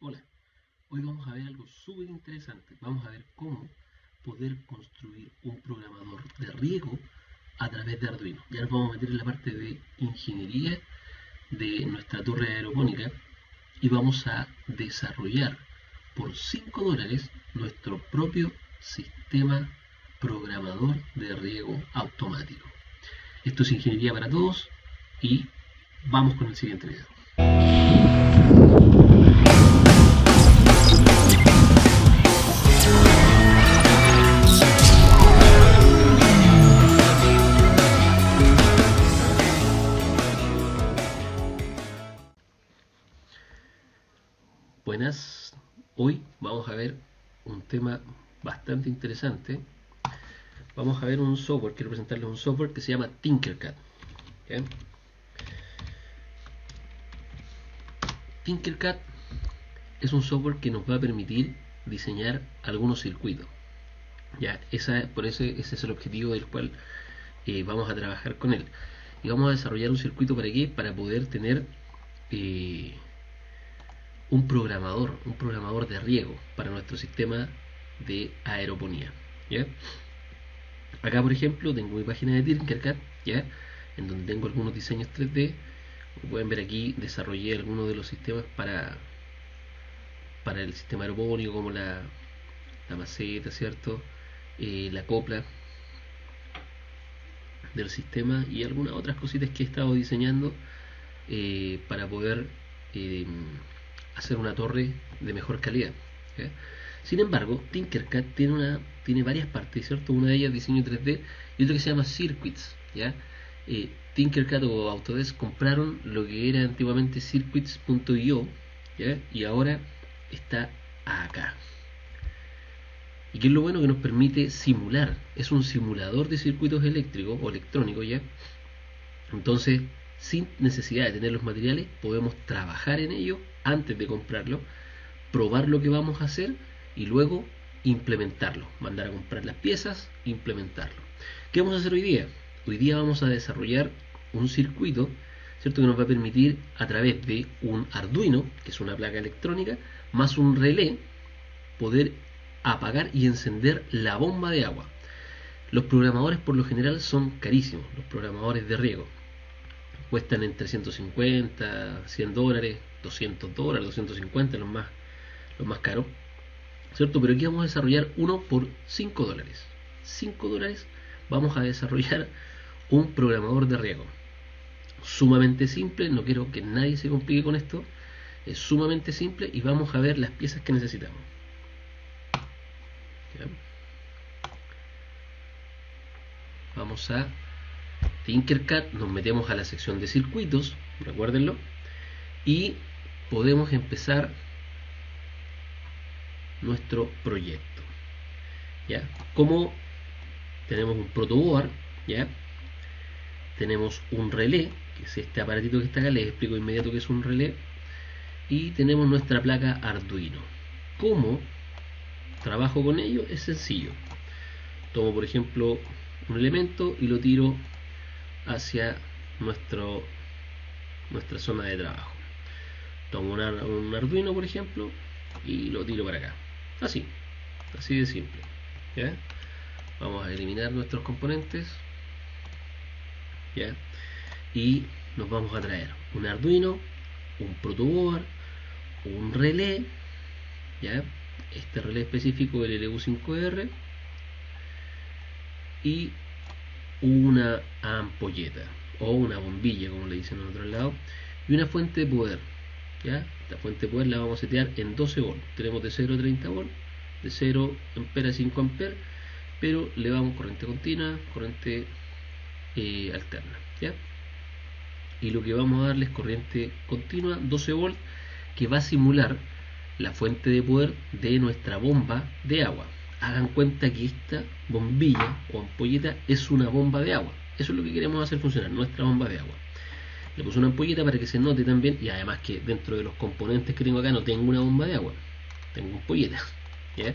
Hola, hoy vamos a ver algo súper interesante. Vamos a ver cómo poder construir un programador de riego a través de Arduino. Ya nos vamos a meter en la parte de ingeniería de nuestra torre aeropónica y vamos a desarrollar por $5 nuestro propio sistema programador de riego automático. Esto es ingeniería para todos y vamos con el siguiente video. Buenas, hoy vamos a ver un tema bastante interesante. Vamos a ver un software, quiero presentarles un software que se llama Tinkercad. ¿Okay? Tinkercad es un software que nos va a permitir diseñar algunos circuitos. Ya, ese es el objetivo del cual vamos a trabajar con él. Y vamos a desarrollar un circuito para qué? Para poder tener un programador de riego para nuestro sistema de aeroponía. ¿Ya? Acá, por ejemplo, tengo mi página de Tinkercad, ¿ya? En donde tengo algunos diseños 3D. Como pueden ver aquí, desarrollé algunos de los sistemas para el sistema aeropónico, como la maceta, ¿cierto? La copla del sistema y algunas otras cositas que he estado diseñando para poder hacer una torre de mejor calidad. ¿Ya? Sin embargo, Tinkercad tiene varias partes, ¿cierto? Una de ellas diseño 3D y otra que se llama Circuits. ¿Ya? Tinkercad o Autodesk compraron lo que era antiguamente Circuits.io, ¿ya? Y ahora está acá. ¿Y qué es lo bueno? Que nos permite simular. Es un simulador de circuitos eléctricos o electrónicos, ¿ya? Entonces, sin necesidad de tener los materiales, podemos trabajar en ello antes de comprarlo, probar lo que vamos a hacer y luego implementarlo. Mandar a comprar las piezas, implementarlo. ¿Qué vamos a hacer hoy día? Hoy día vamos a desarrollar un circuito, ¿cierto? Que nos va a permitir a través de un Arduino, que es una placa electrónica, más un relé, poder apagar y encender la bomba de agua. Los programadores por lo general son carísimos, los programadores de riego. Cuestan entre 150, 100 dólares, 200 dólares, 250 los más caros, ¿cierto? Pero aquí vamos a desarrollar uno por 5 dólares. 5 dólares vamos a desarrollar un programador de riego. Sumamente simple, no quiero que nadie se complique con esto. Es sumamente simple y vamos a ver las piezas que necesitamos. ¿Ya? Vamos a Tinkercad, nos metemos a la sección de circuitos, recuérdenlo, y podemos empezar nuestro proyecto. ¿Ya? Como tenemos un protoboard, ¿ya? Tenemos un relé, que es este aparatito que está acá, les explico de inmediato que es un relé, y tenemos nuestra placa Arduino. ¿Cómo trabajo con ello? Es sencillo. Tomo, por ejemplo, un elemento y lo tiro hacia nuestra zona de trabajo. Tomo un Arduino, por ejemplo, y lo tiro para acá. Así de simple. ¿Ya? Vamos a eliminar nuestros componentes, ¿ya? Y nos vamos a traer un Arduino, un protoboard, un relé, ¿ya? Este relé específico, el LU5R, y una ampolleta o una bombilla, como le dicen en otro lado, y una fuente de poder. ¿Ya? La fuente de poder la vamos a setear en 12 volts. Tenemos de 0 a 30 volts, de 0 amperes a 5 amperes, pero le vamos corriente continua, corriente alterna. ¿Ya? Y lo que vamos a darle es corriente continua, 12 volts, que va a simular la fuente de poder de nuestra bomba de agua. Hagan cuenta que esta bombilla o ampolleta es una bomba de agua. Eso es lo que queremos hacer funcionar, nuestra bomba de agua. Le puse una ampolleta para que se note también, y además que dentro de los componentes que tengo acá no tengo una bomba de agua, tengo ampolleta. ¿Ya?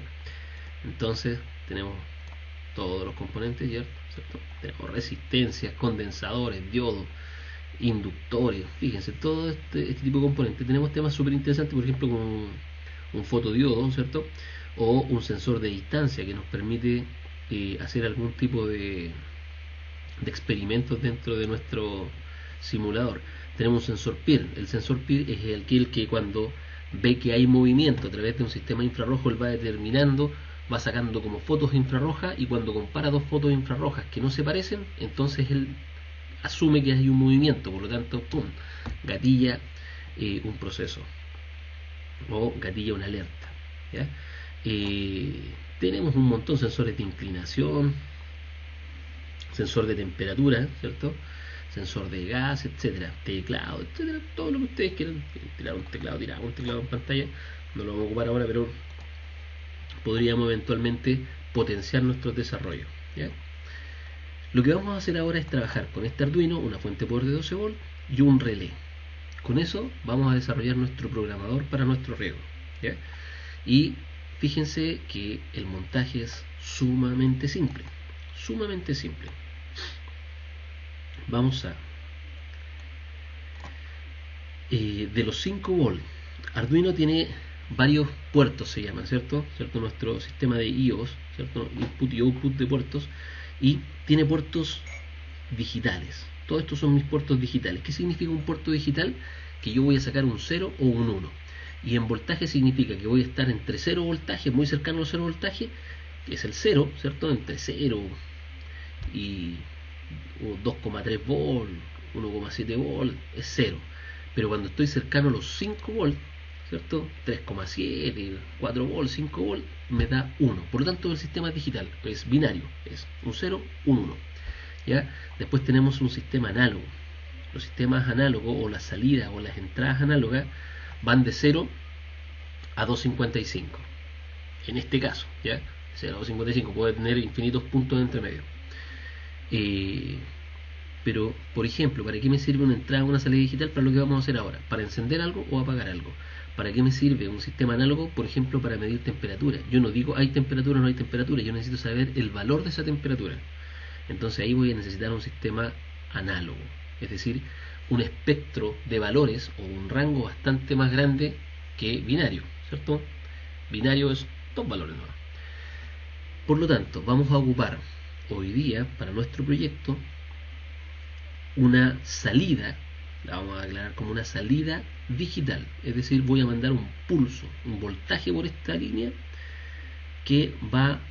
Entonces tenemos todos los componentes, ¿cierto? Tenemos resistencias, condensadores, diodos, inductores, fíjense, todo este tipo de componentes. Tenemos temas súper interesantes, por ejemplo, un fotodiodo, ¿cierto? O un sensor de distancia que nos permite hacer algún tipo de experimentos dentro de nuestro simulador. Tenemos un sensor PIR. El sensor PIR es aquel que cuando ve que hay movimiento a través de un sistema infrarrojo, él va determinando, va sacando como fotos infrarrojas, y cuando compara dos fotos infrarrojas que no se parecen, entonces él asume que hay un movimiento, por lo tanto, ¡pum!, gatilla un proceso o gatilla una alerta, ¿ya? Tenemos un montón de sensores de inclinación, sensor de temperatura, ¿cierto? Sensor de gas, etcétera, teclado, etcétera, todo lo que ustedes quieran. Tirar un teclado, tirar un teclado en pantalla, no lo vamos a ocupar ahora, pero podríamos eventualmente potenciar nuestros desarrollos, ¿ya? Lo que vamos a hacer ahora es trabajar con este Arduino, una fuente de poder de 12 volts y un relé. Con eso vamos a desarrollar nuestro programador para nuestro riego, ¿ya? Y fíjense que el montaje es sumamente simple, sumamente simple. Vamos a de los 5 volts, Arduino tiene varios puertos, se llaman, ¿cierto? Nuestro sistema de IOs, ¿cierto? Input y output de puertos, y tiene puertos digitales. Todos estos son mis puertos digitales. ¿Qué significa un puerto digital? Que yo voy a sacar un 0 o un 1. Y en voltaje significa que voy a estar entre 0 voltaje, muy cercano al 0 voltaje, que es el 0, ¿cierto? Entre 0 y 2,3 volt, 1,7 volt, es 0. Pero cuando estoy cercano a los 5 volts, ¿cierto? 3,7, 4 volts, 5 volts, me da 1. Por lo tanto, el sistema digital es binario, es un 0, un 1. ¿Ya? Después tenemos un sistema análogo. Los sistemas análogos, o las salidas o las entradas análogas, van de 0 a 255. En este caso, ¿ya? 0 a 255, puede tener infinitos puntos de entre medio. Pero, por ejemplo, ¿para qué me sirve una entrada o una salida digital? Para lo que vamos a hacer ahora, para encender algo o apagar algo. ¿Para qué me sirve un sistema análogo? Por ejemplo, para medir temperatura. Yo no digo hay temperatura o no hay temperatura, yo necesito saber el valor de esa temperatura. Entonces ahí voy a necesitar un sistema análogo, es decir, un espectro de valores o un rango bastante más grande que binario, ¿cierto? Binario es dos valores nuevos. Por lo tanto, vamos a ocupar hoy día para nuestro proyecto una salida, la vamos a aclarar como una salida digital, es decir, voy a mandar un pulso, un voltaje por esta línea que va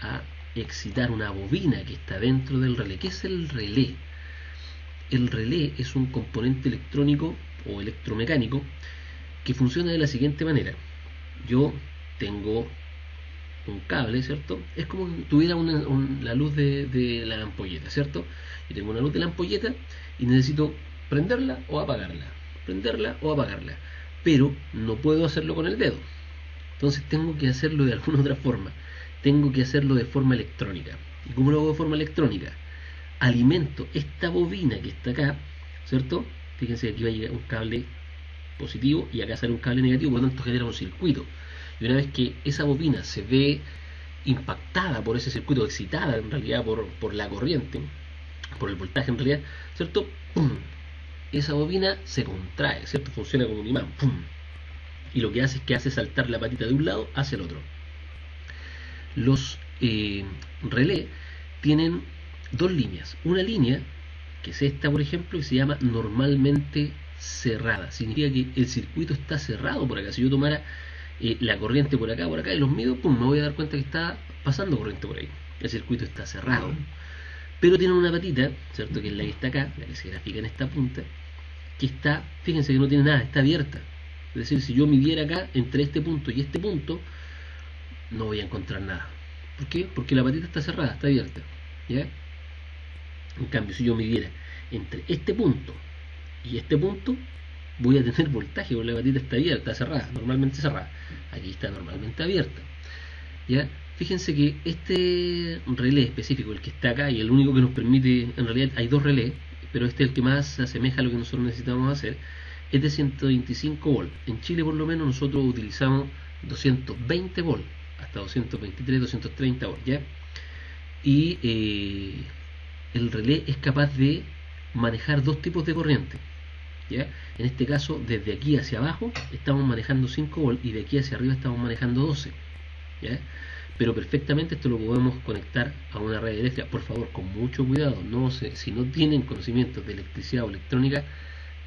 a excitar una bobina que está dentro del relé. ¿Qué es el relé? El relé es un componente electrónico o electromecánico que funciona de la siguiente manera. Yo tengo un cable, ¿cierto? Es como si tuviera la luz de la ampolleta, ¿cierto? Yo tengo una luz de la ampolleta y necesito prenderla o apagarla, prenderla o apagarla, pero no puedo hacerlo con el dedo. Entonces tengo que hacerlo de alguna otra forma. Tengo que hacerlo de forma electrónica. ¿Y cómo lo hago de forma electrónica? Alimento esta bobina que está acá, ¿cierto? Fíjense que aquí va a llegar un cable positivo y acá sale un cable negativo, por lo tanto genera un circuito. Y una vez que esa bobina se ve impactada por ese circuito, excitada en realidad por la corriente, por el voltaje en realidad, ¿cierto? ¡Pum! Esa bobina se contrae, ¿cierto? Funciona como un imán, ¡pum! Y lo que hace es que hace saltar la patita de un lado hacia el otro. Los relés tienen dos líneas. Una línea, que es esta por ejemplo, que se llama normalmente cerrada. Significa que el circuito está cerrado por acá. Si yo tomara la corriente por acá y los mido, pum, me voy a dar cuenta que está pasando corriente por ahí. El circuito está cerrado. Pero tienen una patita, ¿cierto? Que es la que está acá, la que se grafica en esta punta, que está, fíjense que no tiene nada, está abierta. Es decir, si yo midiera acá entre este punto y este punto, no voy a encontrar nada. ¿Por qué? Porque la patita está cerrada, está abierta, ¿ya? En cambio, si yo midiera entre este punto y este punto, voy a tener voltaje, porque la patita está abierta, está cerrada, normalmente cerrada. Aquí está normalmente abierta, ¿ya? Fíjense que este relé específico, el que está acá y el único que nos permite, en realidad hay dos relés, pero este es el que más se asemeja a lo que nosotros necesitamos hacer, es de 125 volts. En Chile por lo menos nosotros utilizamos 220 volts, hasta 223, 230 volts, ¿ya? Y el relé es capaz de manejar dos tipos de corriente, ¿ya? En este caso, desde aquí hacia abajo estamos manejando 5 volts y de aquí hacia arriba estamos manejando 12, ¿ya? Pero perfectamente esto lo podemos conectar a una red eléctrica. Por favor, con mucho cuidado, si no tienen conocimientos de electricidad o electrónica,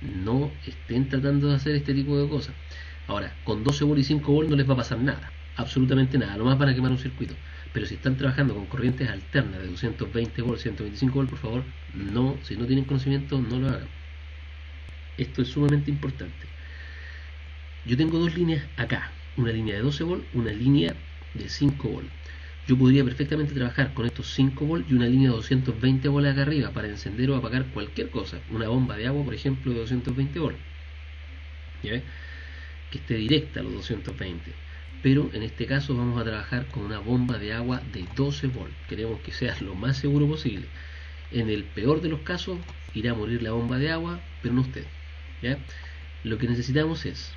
no estén tratando de hacer este tipo de cosas. Ahora, con 12 volts y 5 volts no les va a pasar nada, absolutamente nada, lo más van a quemar un circuito. Pero si están trabajando con corrientes alternas de 220 volts, 125 volts, por favor, no, si no tienen conocimiento, no lo hagan. Esto es sumamente importante. Yo tengo dos líneas acá, una línea de 12 volts, una línea de 5 volts. Yo podría perfectamente trabajar con estos 5 volts y una línea de 220 volts acá arriba para encender o apagar cualquier cosa. Una bomba de agua, por ejemplo, de 220 volts. ¿Ya? Que esté directa a los 220. Pero en este caso vamos a trabajar con una bomba de agua de 12 volts. Queremos que sea lo más seguro posible. En el peor de los casos irá a morir la bomba de agua, pero no usted. ¿Ya? Lo que necesitamos es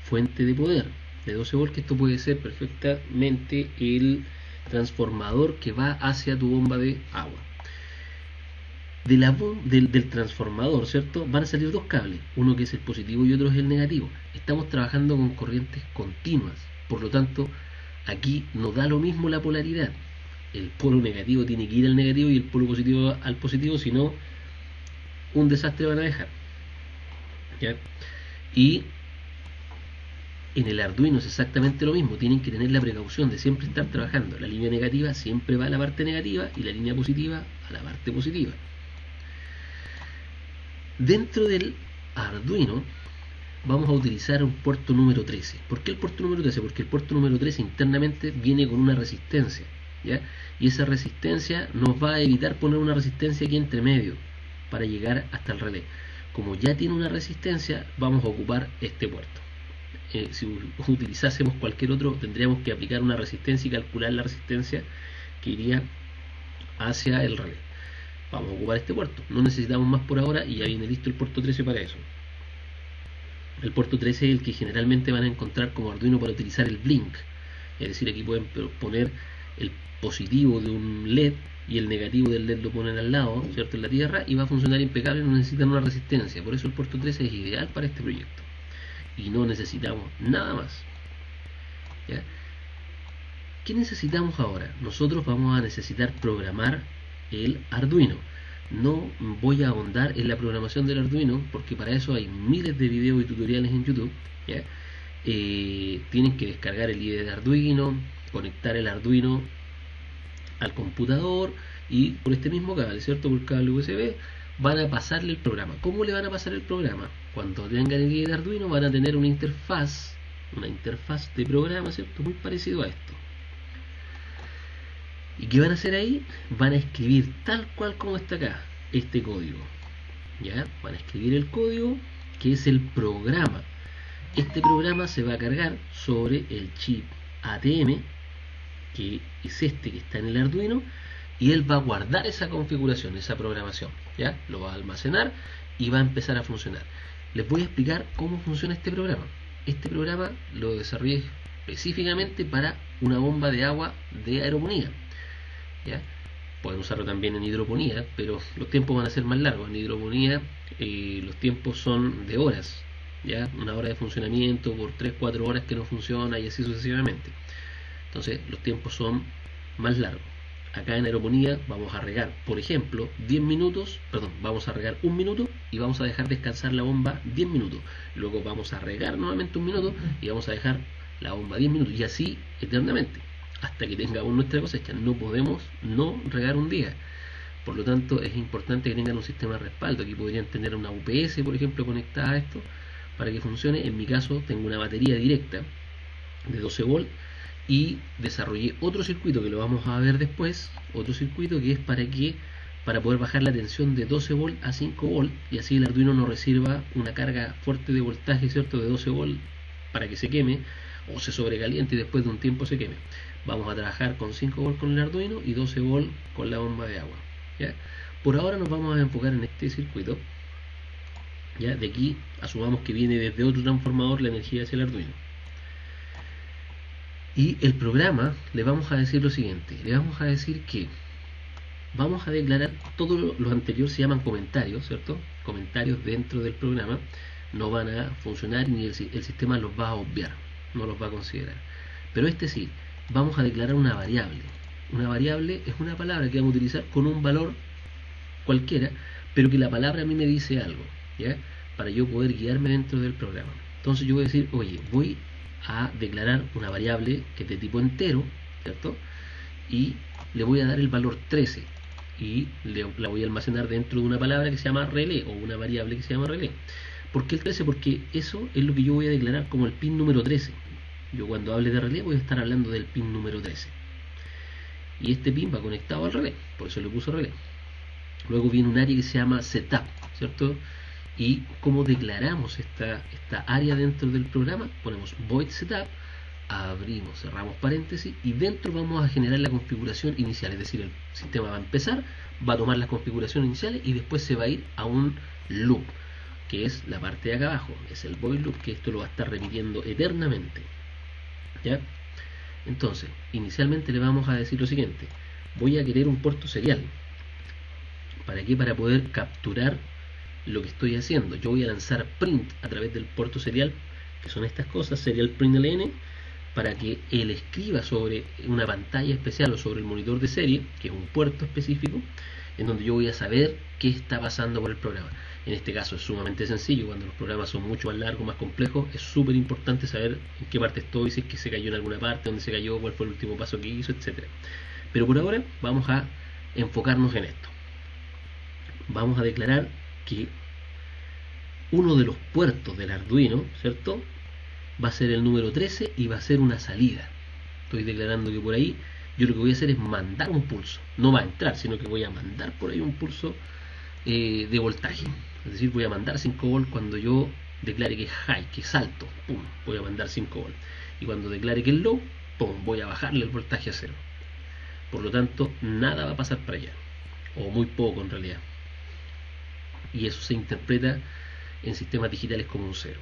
fuente de poder de 12 volts, que esto puede ser perfectamente el transformador que va hacia tu bomba de agua. Del transformador, ¿cierto? Van a salir dos cables, uno que es el positivo y otro es el negativo. Estamos trabajando con corrientes continuas, por lo tanto aquí no da lo mismo la polaridad. El polo negativo tiene que ir al negativo y el polo positivo al positivo, si no, un desastre van a dejar. ¿Ya? Y en el Arduino es exactamente lo mismo, tienen que tener la precaución de siempre estar trabajando. La línea negativa siempre va a la parte negativa y la línea positiva a la parte positiva. Dentro del Arduino vamos a utilizar un puerto número 13. ¿Por qué el puerto número 13? Porque el puerto número 13 internamente viene con una resistencia, ¿ya? Y esa resistencia nos va a evitar poner una resistencia aquí entre medio para llegar hasta el relé. Como ya tiene una resistencia, vamos a ocupar este puerto. Si utilizásemos cualquier otro, tendríamos que aplicar una resistencia y calcular la resistencia que iría hacia el relé. Vamos a ocupar este puerto, no necesitamos más por ahora y ya viene listo el puerto 13 para eso. El puerto 13 es el que generalmente van a encontrar como Arduino para utilizar el blink, es decir, aquí pueden poner el positivo de un LED y el negativo del LED lo ponen al lado, ¿cierto?, en la tierra, y va a funcionar impecable, no necesitan una resistencia. Por eso el puerto 13 es ideal para este proyecto y no necesitamos nada más. ¿Ya? ¿Qué necesitamos ahora? Nosotros vamos a necesitar programar el Arduino. No voy a ahondar en la programación del Arduino porque para eso hay miles de videos y tutoriales en YouTube. ¿Ya? Tienen que descargar el IDE de Arduino, conectar el Arduino al computador y por este mismo cable, ¿cierto?, por cable USB van a pasarle el programa. ¿Cómo le van a pasar el programa? Cuando tengan el IDE de Arduino van a tener una interfaz de programa, ¿cierto?, muy parecido a esto. ¿Y qué van a hacer ahí? Van a escribir tal cual como está acá, este código. ¿Ya? Van a escribir el código que es el programa. Este programa se va a cargar sobre el chip ATM, que es este que está en el Arduino, y él va a guardar esa configuración, esa programación. ¿Ya? Lo va a almacenar y va a empezar a funcionar. Les voy a explicar cómo funciona este programa. Este programa lo desarrollé específicamente para una bomba de agua de aeroponía. ¿Ya? Pueden usarlo también en hidroponía, pero los tiempos van a ser más largos. En hidroponía los tiempos son de horas, ¿ya? Una hora de funcionamiento por 3-4 horas que no funciona y así sucesivamente. Entonces los tiempos son más largos. Acá en aeroponía vamos a regar, por ejemplo, 10 minutos, vamos a regar 1 minuto y vamos a dejar descansar la bomba 10 minutos. Luego vamos a regar nuevamente 1 minuto y vamos a dejar la bomba 10 minutos y así eternamente, hasta que tengamos nuestra cosecha. No podemos no regar un día. Por lo tanto, es importante que tengan un sistema de respaldo. Aquí podrían tener una UPS, por ejemplo, conectada a esto para que funcione. En mi caso, tengo una batería directa de 12 volts y desarrollé otro circuito que lo vamos a ver después. Otro circuito que es para poder bajar la tensión de 12 volts a 5 volts y así el Arduino no reciba una carga fuerte de voltaje, ¿cierto?, de 12 volts para que se queme o se sobrecaliente y después de un tiempo se queme. Vamos a trabajar con 5 volts con el Arduino y 12 volts con la bomba de agua. ¿Ya? Por ahora nos vamos a enfocar en este circuito. ¿Ya? De aquí asumamos que viene desde otro transformador la energía hacia el Arduino. Y el programa le vamos a decir lo siguiente. Le vamos a decir que vamos a declarar todo lo anterior, se llaman comentarios, ¿cierto? Comentarios dentro del programa no van a funcionar ni el sistema los va a obviar, no los va a considerar. Pero este sí, vamos a declarar una variable. Una variable es una palabra que vamos a utilizar con un valor cualquiera, pero que la palabra a mí me dice algo, ¿ya? Para yo poder guiarme dentro del programa. Entonces yo voy a decir, oye, voy a declarar una variable que es de tipo entero, ¿cierto? Y le voy a dar el valor 13 y la voy a almacenar dentro de una palabra que se llama relé o una variable que se llama relé. ¿Por qué el 13? Porque eso es lo que yo voy a declarar como el pin número 13. Yo cuando hable de relé voy a estar hablando del pin número 13. Y este pin va conectado al relé, por eso le puse relé. Luego viene un área que se llama setup, ¿cierto? Y como declaramos esta área dentro del programa, ponemos void setup, abrimos, cerramos paréntesis y dentro vamos a generar la configuración inicial, es decir, el sistema va a empezar, va a tomar las configuraciones iniciales y después se va a ir a un loop, que es la parte de acá abajo, es el void loop, que esto lo va a estar repitiendo eternamente, ¿ya? Entonces, inicialmente le vamos a decir lo siguiente: voy a querer un puerto serial. ¿Para qué? Para poder capturar lo que estoy haciendo. Yo voy a lanzar print a través del puerto serial, que son estas cosas, serial print ln, para que él escriba sobre una pantalla especial o sobre el monitor de serie, que es un puerto específico, en donde yo voy a saber qué está pasando por el programa. En este caso es sumamente sencillo. Cuando los programas son mucho más largos, más complejos, es súper importante saber en qué parte estoy, si es que se cayó en alguna parte, dónde se cayó, cuál fue el último paso que hizo, etc. Pero por ahora vamos a enfocarnos en esto. Vamos a declarar que uno de los puertos del Arduino, ¿cierto?, va a ser el número 13 y va a ser una salida. Estoy declarando que por ahí yo lo que voy a hacer es mandar un pulso. No va a entrar, sino que voy a mandar por ahí un pulso de voltaje. Es decir, voy a mandar 5 volts cuando yo declare que es high, que es alto, pum, voy a mandar 5 volts. Y cuando declare que es low, pum, voy a bajarle el voltaje a 0. Por lo tanto, nada va a pasar para allá, o muy poco en realidad. Y eso se interpreta en sistemas digitales como un 0.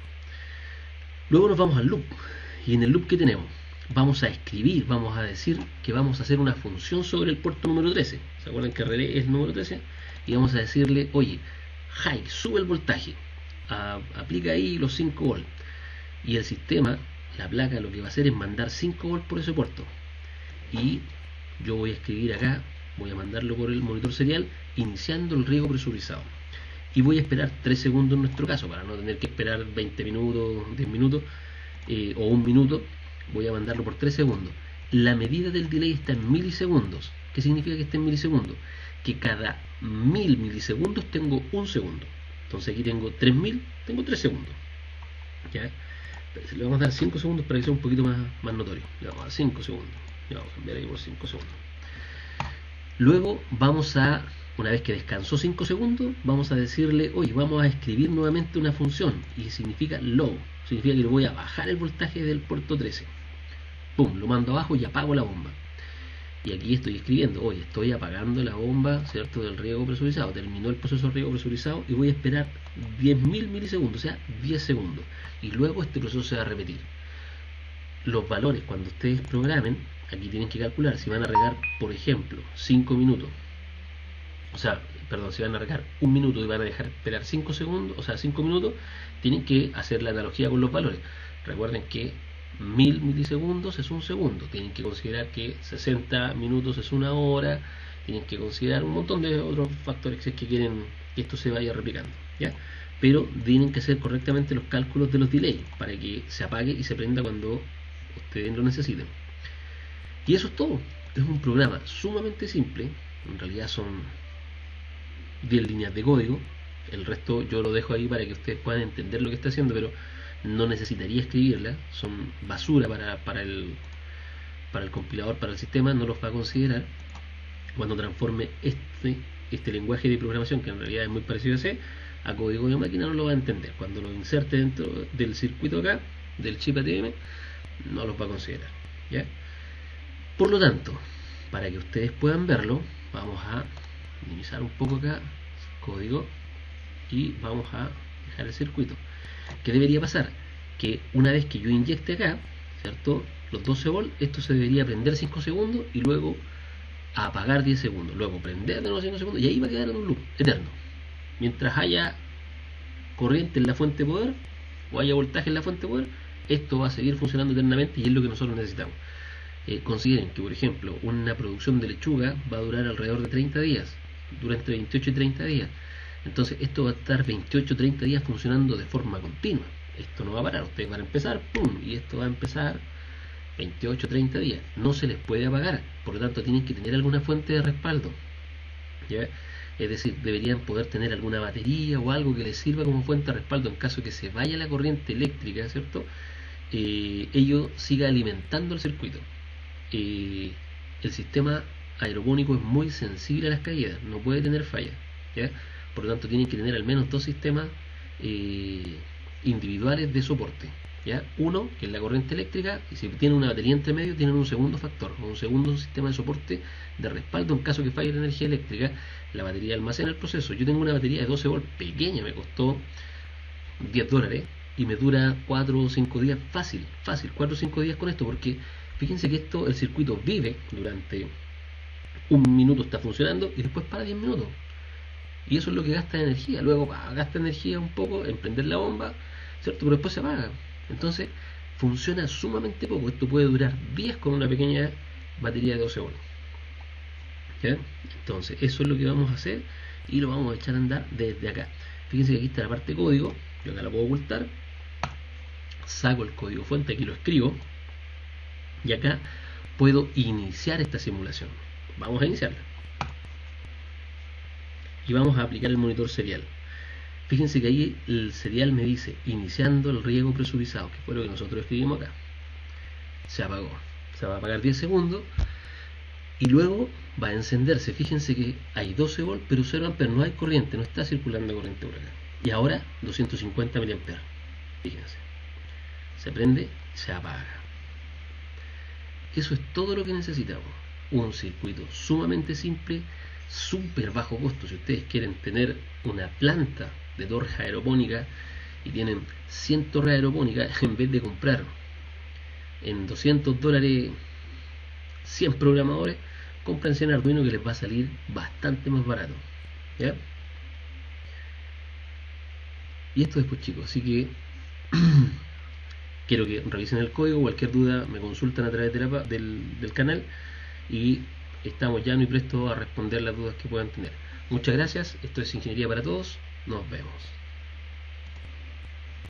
Luego nos vamos al loop. Y en el loop, ¿qué tenemos? Vamos a escribir, vamos a decir que vamos a hacer una función sobre el puerto número 13. ¿Se acuerdan que relé es el número 13? Y vamos a decirle, oye, high, sube el voltaje, aplica ahí los 5 volts. Y el sistema, la placa, lo que va a hacer es mandar 5 volts por ese puerto. Y yo voy a escribir acá, voy a mandarlo por el monitor serial, iniciando el riego presurizado. Y voy a esperar 3 segundos en nuestro caso, para no tener que esperar 20 minutos, 10 minutos o 1 minuto. Voy a mandarlo por 3 segundos. La medida del delay está en milisegundos. ¿Qué significa que esté en milisegundos? Que cada 1000 milisegundos tengo 1 segundo. Entonces aquí tengo 3000, tengo 3 segundos. ¿Ya? Pero le vamos a dar 5 segundos para que sea un poquito más notorio. Le vamos a dar 5 segundos. Le vamos a cambiar ahí por 5 segundos. Luego vamos a, una vez que descansó 5 segundos, vamos a decirle, oye, vamos a escribir nuevamente una función. Y significa low. Significa que le voy a bajar el voltaje del puerto 13. Pum, lo mando abajo y apago la bomba. Y aquí estoy escribiendo, oye, estoy apagando la bomba, ¿cierto?, del riego presurizado. Terminó el proceso de riego presurizado y voy a esperar 10.000 milisegundos, o sea, 10 segundos. Y luego este proceso se va a repetir. Los valores, cuando ustedes programen, aquí tienen que calcular si van a regar, por ejemplo, 5 minutos. O sea, perdón, si van a regar 1 minuto y van a dejar esperar 5 segundos, o sea, 5 minutos, tienen que hacer la analogía con los valores. Recuerden que 1000 milisegundos es 1 segundo. Tienen que considerar que 60 minutos es 1 hora. Tienen que considerar un montón de otros factores que quieren que esto se vaya replicando, ¿ya? Pero tienen que hacer correctamente los cálculos de los delays para que se apague y se prenda cuando ustedes lo necesiten. Y eso es todo. Es un programa sumamente simple. En realidad son 10 líneas de código. El resto yo lo dejo ahí para que ustedes puedan entender lo que está haciendo, pero no necesitaría escribirla. Son basura para el compilador, para el sistema. No los va a considerar cuando transforme este lenguaje de programación, que en realidad es muy parecido a C, a código de máquina. No lo va a entender. Cuando lo inserte dentro del circuito acá, del chip ATM, no los va a considerar, ¿ya? Por lo tanto, para que ustedes puedan verlo, vamos a minimizar un poco acá código y vamos a dejar el circuito. ¿Qué debería pasar? Que una vez que yo inyecte acá, ¿cierto?, los 12 volts, esto se debería prender 5 segundos y luego a apagar 10 segundos, luego prender de nuevo 5 segundos y ahí va a quedar en un loop eterno. Mientras haya corriente en la fuente de poder o haya voltaje en la fuente de poder, esto va a seguir funcionando eternamente y es lo que nosotros necesitamos. Consideren que, por ejemplo, una producción de lechuga va a durar alrededor de 30 días, durante 28 y 30 días. Entonces esto va a estar 28 o 30 días funcionando de forma continua. Esto no va a parar, ustedes van a empezar, ¡pum! Y esto va a empezar 28 o 30 días. No se les puede apagar, por lo tanto tienen que tener alguna fuente de respaldo, ¿ya? Es decir, deberían poder tener alguna batería o algo que les sirva como fuente de respaldo en caso que se vaya la corriente eléctrica, ¿cierto? Ello siga alimentando el circuito. El sistema aeropónico es muy sensible a las caídas, no puede tener fallas, ¿ya? Por lo tanto tienen que tener al menos dos sistemas individuales de soporte, ¿ya? Uno, que es la corriente eléctrica, y si tienen una batería entre medio, tienen un segundo factor, un segundo sistema de soporte de respaldo en caso que falle la energía eléctrica. La batería almacena el proceso. Yo tengo una batería de 12 volts pequeña, me costó $10 y me dura 4 o 5 días fácil, 4 o 5 días con esto, porque fíjense que esto, el circuito vive durante un minuto, está funcionando y después para 10 minutos. Y eso es lo que gasta energía. Luego gasta energía un poco en prender la bomba, ¿cierto? Pero después se apaga. Entonces funciona sumamente poco. Esto puede durar días con una pequeña batería de 12 volts, ¿ya? Entonces eso es lo que vamos a hacer y lo vamos a echar a andar desde acá. Fíjense que aquí está la parte de código. Yo acá la puedo ocultar. Saco el código fuente, aquí lo escribo. Y acá puedo iniciar esta simulación. Vamos a iniciarla. Y vamos a aplicar el monitor serial. Fíjense que ahí el serial me dice iniciando el riego presurizado, que fue lo que nosotros escribimos acá. Se apagó. Se va a apagar 10 segundos y luego va a encenderse. Fíjense que hay 12 volts, pero 0 amperes, no hay corriente, no está circulando corriente por acá. Y ahora 250 miliamperes. Fíjense. Se prende, se apaga. Eso es todo lo que necesitamos. Un circuito sumamente simple, súper bajo costo. Si ustedes quieren tener una planta de torres aeropónicas y tienen 100 torres aeropónicas, en vez de comprar en $200 100 programadores, cómprense en Arduino, que les va a salir bastante más barato, ¿ya? Y esto después, chicos, así que quiero que revisen el código. Cualquier duda me consultan a través del canal y estamos ya muy prestos a responder las dudas que puedan tener. Muchas gracias, esto es Ingeniería para Todos, nos vemos.